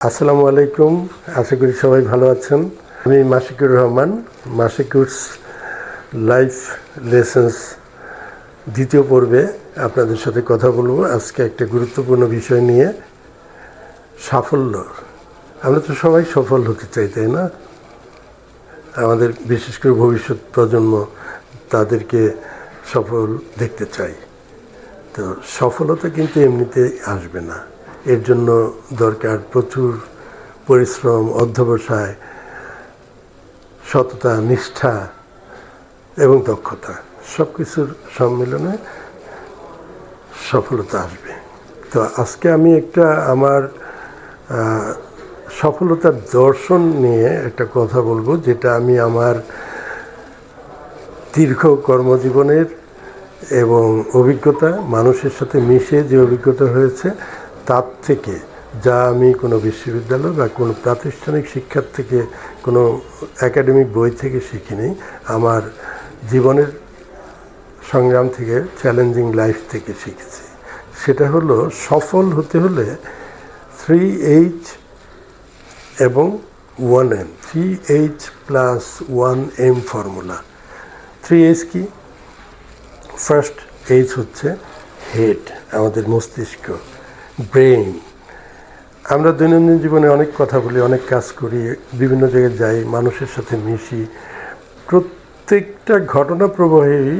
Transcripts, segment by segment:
আসসালামু আলাইকুম। আশা করি সবাই ভালো আছেন। আমি মাশিকুর রহমান, মাশিকুরস লাইফ লেসন্স দ্বিতীয় পর্বে আপনাদের সাথে কথা বলবো। আজকে একটা গুরুত্বপূর্ণ বিষয় নিয়ে, সাফল্য। আমরা তো সবাই সফল হতে চাই, তাই না? আমাদের বিশেষ করে ভবিষ্যৎ প্রজন্ম, তাদেরকে সফল দেখতে চাই। তো সফলতা কিন্তু এমনিতেই আসবে না। এর জন্য দরকার প্রচুর পরিশ্রম, অধ্যবসায়, সততা, নিষ্ঠা এবং দক্ষতা। সব কিছুর সম্মিলনে সফলতা আসবে। তো আজকে আমি একটা আমার সফলতার দর্শন নিয়ে একটা কথা বলবো, যেটা আমি আমার দীর্ঘ কর্মজীবনের এবং অভিজ্ঞতা, মানুষের সাথে মিশে যে অভিজ্ঞতা হয়েছে তার থেকে, যা আমি কোনো বিশ্ববিদ্যালয় বা কোনো প্রাতিষ্ঠানিক শিক্ষার থেকে, কোনো একাডেমিক বই থেকে শিখিনি, আমার জীবনের সংগ্রাম থেকে, চ্যালেঞ্জিং লাইফ থেকে শিখেছি। সেটা হলো, সফল হতে হলে 3H এবং 1M, 3H + 1M formula. 3H কি? ফার্স্ট H হচ্ছে হেড, আমাদের মস্তিষ্ক, ব্রেইন। আমরা দৈনন্দিন জীবনে অনেক কথা বলি, অনেক কাজ করি, বিভিন্ন জায়গায় যাই, মানুষের সাথে মিশি। প্রত্যেকটা ঘটনা প্রবাহেই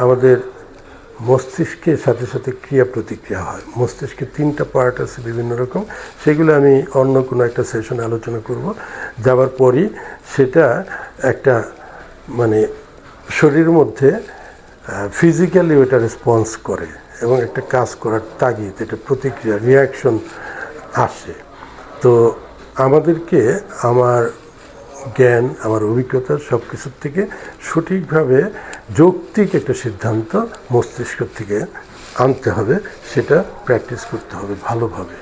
আমাদের মস্তিষ্কের সাথে সাথে ক্রিয়া প্রতিক্রিয়া হয়। মস্তিষ্কের 3টা পার্ট আছে বিভিন্ন রকম, সেগুলো আমি অন্য কোনো একটা সেশনে আলোচনা করব। যাবার পরই সেটা একটা শরীরের মধ্যে ফিজিক্যালি ওটা রেসপন্স করে এবং একটা কাজ করার তাগিদ, এটা প্রতিক্রিয়া, রিয়াকশন আসে। তো আমাদেরকে আমার জ্ঞান, আমার অভিজ্ঞতা, সব কিছুর থেকে সঠিকভাবে যৌক্তিক একটা সিদ্ধান্ত মস্তিষ্ক থেকে আনতে হবে, সেটা প্র্যাকটিস করতে হবে ভালোভাবে।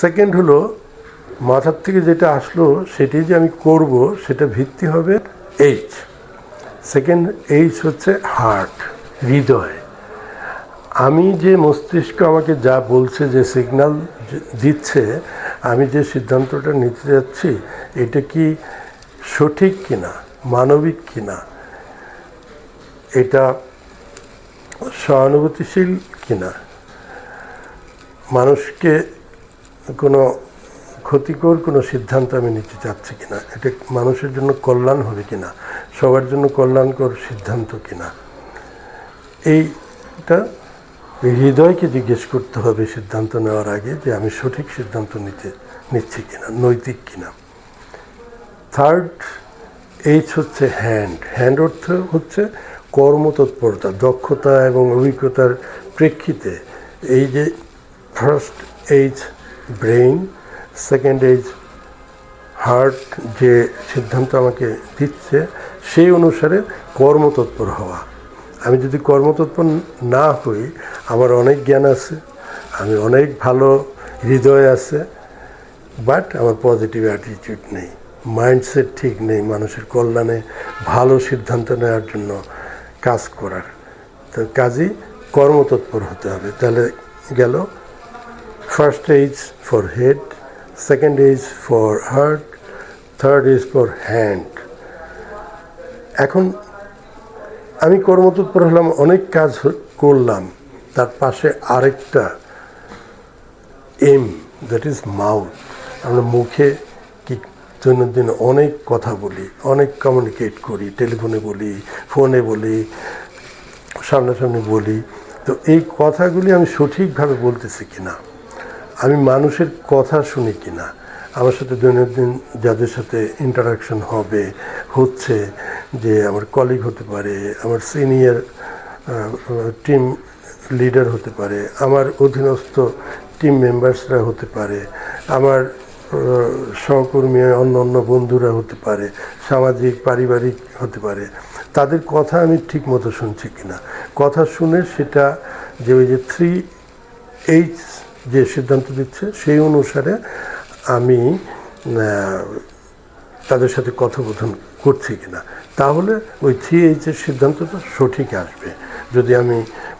সেকেন্ড হলো, মাথার থেকে যেটা আসলো সেটি যে আমি করব, সেটা ভিত্তি হবে এইচ। সেকেন্ড এইচ হচ্ছে হার্ট, হৃদয়। আমি যে মস্তিষ্ক আমাকে যা বলছে, যে সিগন্যাল দিচ্ছে, আমি যে সিদ্ধান্তটা নিতে যাচ্ছি, এটা কি সঠিক কিনা, মানবিক কিনা, এটা সহানুভূতিশীল কিনা, মানুষকে কোনো ক্ষতিকর কোনো সিদ্ধান্ত আমি নিতে চাচ্ছি কিনা, এটা মানুষের জন্য কল্যাণ হবে কিনা, সবার জন্য কল্যাণকর সিদ্ধান্ত কিনা, এইটা হৃদয়কে জিজ্ঞেস করতে হবে সিদ্ধান্ত নেওয়ার আগে, যে আমি সঠিক সিদ্ধান্ত নিচ্ছি কিনা, নৈতিক কিনা। থার্ড এইচ হচ্ছে হ্যান্ড। হ্যান্ড অর্থ হচ্ছে কর্মতৎপরতা, দক্ষতা এবং অভিজ্ঞতার প্রেক্ষিতে। এই যে first H brain, second H heart, যে সিদ্ধান্ত আমাকে দিচ্ছে সেই অনুসারে কর্মতৎপর হওয়া। আমি যদি কর্মতৎপর না হই, আমার অনেক জ্ঞান আছে, আমি অনেক ভালো হৃদয় আছে, বাট আমার পজিটিভ অ্যাটিটিউড নেই, মাইন্ডসেট ঠিক নেই মানুষের কল্যাণে ভালো সিদ্ধান্ত নেওয়ার জন্য কাজ করার। তো কাজেই কর্মতৎপর হতে হবে। তাহলে গেল first age for head, second age for heart, third age for hand. এখন আমি কর্মতৎপর হলাম, অনেক কাজ করলাম, তার পাশে আরেকটা এম, দ্যাট ইজ মাউথ। আমরা মুখে কি দৈনন্দিন অনেক কথা বলি, অনেক কমিউনিকেট করি, টেলিফোনে বলি, ফোনে বলি, সামনাসামনি বলি। তো এই কথাগুলি আমি সঠিকভাবে বলতেছি কিনা, আমি মানুষের কথা শুনি কিনা, আমার সাথে দৈনন্দিন যাদের সাথে ইন্টারাকশন হচ্ছে, যে আমার কলিগ হতে পারে, আমার সিনিয়র টিম লিডার হতে পারে, আমার অধীনস্থ টিম মেম্বার্সরা হতে পারে, আমার সহকর্মী অন্য বন্ধুরা হতে পারে, সামাজিক পারিবারিক হতে পারে, তাদের কথা আমি ঠিক মতো শুনছি কিনা। কথা শুনে সেটা যে ওই যে 3H যে সিদ্ধান্ত দিচ্ছে, সেই অনুসারে আমি তাদের সাথে কথোপকথন করছি কিনা, তাহলে ওই 3H'ের সিদ্ধান্তটা সঠিক আসবে, যদি আমি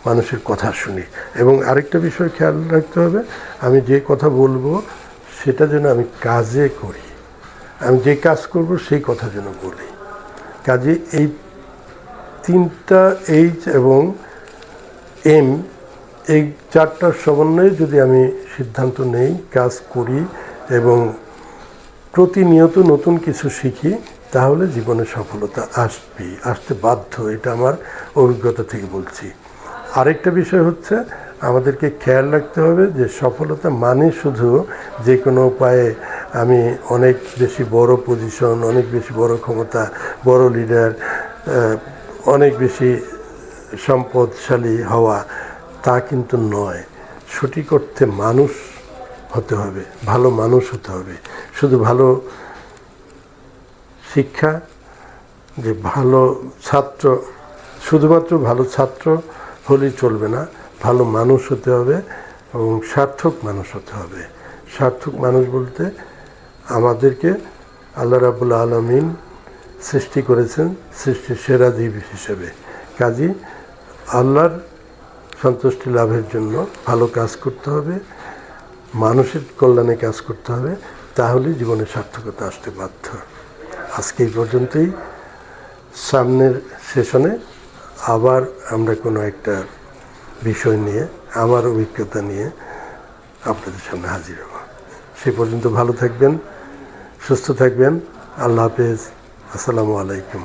মানুষের কথা শুনি। এবং আরেকটা বিষয় খেয়াল রাখতে হবে, আমি যে কথা বলবো সেটা যেন আমি কাজে করি, আমি যে কাজ করব সেই কথা যেন বলি। কাজে এই 3টা এইচ এবং এম, এই 4টার সমন্বয়ে যদি আমি সিদ্ধান্ত নেই, কাজ করি এবং প্রতিনিয়ত নতুন কিছু শিখি, তাহলে জীবনে সফলতা আসতে বাধ্য। এটা আমার অভিজ্ঞতা থেকে বলছি। আরেকটা বিষয় হচ্ছে, আমাদেরকে খেয়াল রাখতে হবে যে সফলতা মানে শুধু যে কোনো উপায়ে আমি অনেক বেশি বড় পজিশন, অনেক বেশি বড় ক্ষমতা, বড় লিডার, অনেক বেশি সম্পদশালী হওয়া, তা কিন্তু নয়। সঠিক অর্থে মানুষ হতে হবে, ভালো মানুষ হতে হবে। শুধু ভালো শিক্ষা, যে ভালো ছাত্র, শুধুমাত্র ভালো ছাত্র হলেই চলবে না, ভালো মানুষ হতে হবে এবং সার্থক মানুষ হতে হবে। সার্থক মানুষ বলতে আমাদেরকে আল্লাহ রাব্বুল আলামিন সৃষ্টি করেছেন সৃষ্টির সেরা জীব হিসেবে। কাজী আল্লাহর সন্তুষ্টি লাভের জন্য ভালো কাজ করতে হবে, মানুষের কল্যাণে কাজ করতে হবে, তাহলেই জীবনে সার্থকতা আসতে বাধ্য। আজকে এই পর্যন্তই। সামনের সেশনে আবার আমরা কোনো একটা বিষয় নিয়ে, আমার অভিজ্ঞতা নিয়ে আপনাদের সামনে হাজির হব। সে পর্যন্ত ভালো থাকবেন, সুস্থ থাকবেন। আল্লাহ হাফেজ। আসসালামু আলাইকুম।